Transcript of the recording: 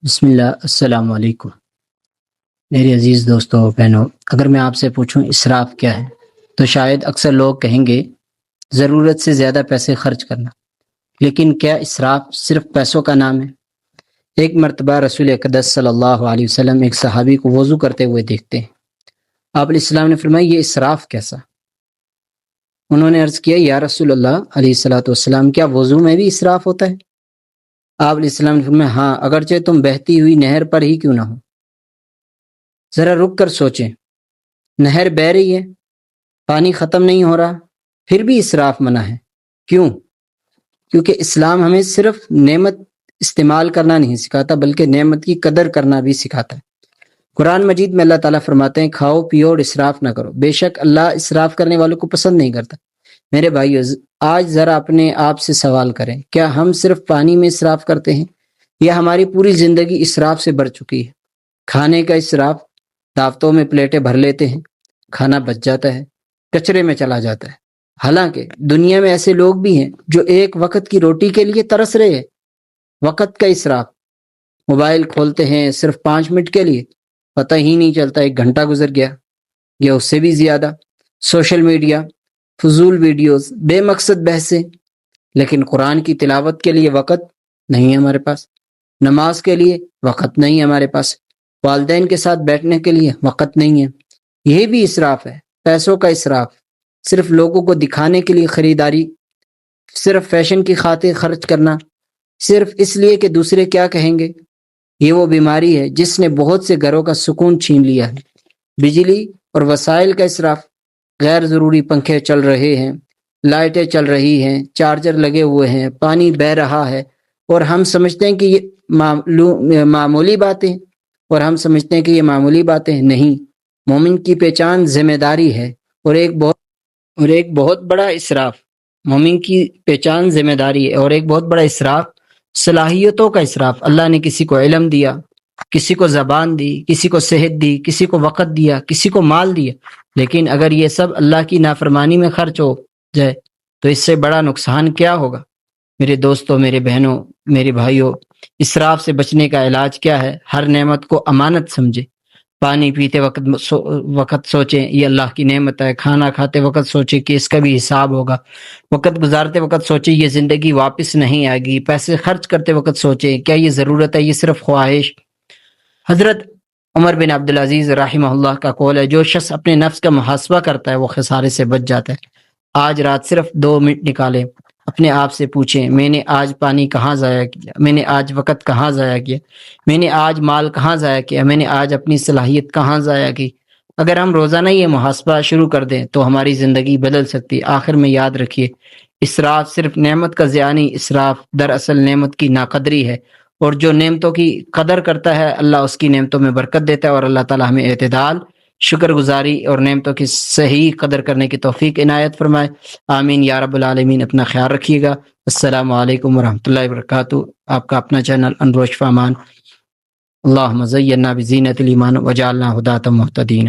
بسم اللہ السلام علیکم میرے عزیز دوستو بہنوں، اگر میں آپ سے پوچھوں اسراف کیا ہے تو شاید اکثر لوگ کہیں گے ضرورت سے زیادہ پیسے خرچ کرنا۔ لیکن کیا اسراف صرف پیسوں کا نام ہے؟ ایک مرتبہ رسول اقدس صلی اللہ علیہ وسلم ایک صحابی کو وضو کرتے ہوئے دیکھتے ہیں۔ آپ علیہ السلام نے فرمایا، یہ اسراف کیسا؟ انہوں نے عرض کیا، یا رسول اللہ علیہ الصلوۃ والسلام، کیا وضو میں بھی اسراف ہوتا ہے؟ آپ علیہ السلام نے فرمایا، ہاں، اگرچہ تم بہتی ہوئی نہر پر ہی کیوں نہ ہو۔ ذرا رک کر سوچیں، نہر بہہ رہی ہے، پانی ختم نہیں ہو رہا، پھر بھی اسراف منع ہے۔ کیوں؟ کیونکہ اسلام ہمیں صرف نعمت استعمال کرنا نہیں سکھاتا بلکہ نعمت کی قدر کرنا بھی سکھاتا ہے۔ قرآن مجید میں اللہ تعالیٰ فرماتے ہیں، کھاؤ پیو اور اسراف نہ کرو، بے شک اللہ اسراف کرنے والوں کو پسند نہیں کرتا۔ میرے بھائیو، آج ذرا اپنے آپ سے سوال کریں، کیا ہم صرف پانی میں اسراف کرتے ہیں یا ہماری پوری زندگی اسراف سے بھر چکی ہے؟ کھانے کا اسراف، دعوتوں میں پلیٹیں بھر لیتے ہیں، کھانا بچ جاتا ہے، کچرے میں چلا جاتا ہے۔ حالانکہ دنیا میں ایسے لوگ بھی ہیں جو ایک وقت کی روٹی کے لیے ترس رہے ہیں۔ وقت کا اسراف، موبائل کھولتے ہیں صرف 5 منٹ کے لیے، پتہ ہی نہیں چلتا 1 گھنٹہ گزر گیا یا اس سے بھی زیادہ۔ سوشل میڈیا، فضول ویڈیوز، بے مقصد بحثیں، لیکن قرآن کی تلاوت کے لیے وقت نہیں ہے ہمارے پاس، نماز کے لیے وقت نہیں ہے ہمارے پاس، والدین کے ساتھ بیٹھنے کے لیے وقت نہیں ہے۔ یہ بھی اسراف ہے۔ پیسوں کا اسراف، صرف لوگوں کو دکھانے کے لیے خریداری، صرف فیشن کی خاطر خرچ کرنا، صرف اس لیے کہ دوسرے کیا کہیں گے۔ یہ وہ بیماری ہے جس نے بہت سے گھروں کا سکون چھین لیا ہے۔ بجلی اور وسائل کا اسراف، غیر ضروری پنکھے چل رہے ہیں، لائٹیں چل رہی ہیں، چارجر لگے ہوئے ہیں، پانی بہہ رہا ہے، اور ہم سمجھتے ہیں کہ یہ معمولی باتیں معمولی باتیں نہیں۔ مومن کی پہچان ذمہ داری ہے، اور ایک بہت بڑا اسراف، مومن کی پہچان ذمہ داری ہے اور ایک بہت بڑا اسراف صلاحیتوں کا اسراف۔ اللہ نے کسی کو علم دیا، کسی کو زبان دی، کسی کو صحت دی، کسی کو وقت دیا، کسی کو مال دیا، لیکن اگر یہ سب اللہ کی نافرمانی میں خرچ ہو جائے تو اس سے بڑا نقصان کیا ہوگا؟ میرے دوستوں، میرے بہنوں، میرے بھائیوں، اسراف سے بچنے کا علاج کیا ہے؟ ہر نعمت کو امانت سمجھے۔ پانی پیتے وقت سوچیں یہ اللہ کی نعمت ہے، کھانا کھاتے وقت سوچیں کہ اس کا بھی حساب ہوگا، وقت گزارتے وقت سوچیں یہ زندگی واپس نہیں آئے گی، پیسے خرچ کرتے وقت سوچیں کیا یہ ضرورت ہے، یہ صرف خواہش۔ حضرت عمر بن عبدالعزیز رحمہ اللہ کا قول ہے، جو شخص اپنے نفس کا محاسبہ کرتا ہے وہ خسارے سے بچ جاتا ہے۔ آج رات صرف 2 منٹ نکالیں، اپنے آپ سے پوچھیں، میں نے آج پانی کہاں ضائع کیا؟ میں نے آج وقت کہاں ضائع کیا؟ میں نے آج مال کہاں ضائع کیا؟ میں نے آج اپنی صلاحیت کہاں ضائع کی؟ اگر ہم روزانہ یہ محاسبہ شروع کر دیں تو ہماری زندگی بدل سکتی ہے۔ آخر میں یاد رکھیے، اسراف صرف نعمت کا ضیاع نہیں، اسراف دراصل نعمت کی ناقدری ہے، اور جو نعمتوں کی قدر کرتا ہے اللہ اس کی نعمتوں میں برکت دیتا ہے، اور اللہ تعالیٰ ہمیں اعتدال، شکر گزاری اور نعمتوں کی صحیح قدر کرنے کی توفیق عنایت فرمائے۔ آمین یا رب العالمین۔ اپنا خیال رکھیے گا۔ السلام علیکم ورحمۃ اللہ وبرکاتہ۔ آپ کا اپنا چینل انروش فامان۔ اللہم زینا بزینت الایمان وجعلنا ہداۃ مہتدین۔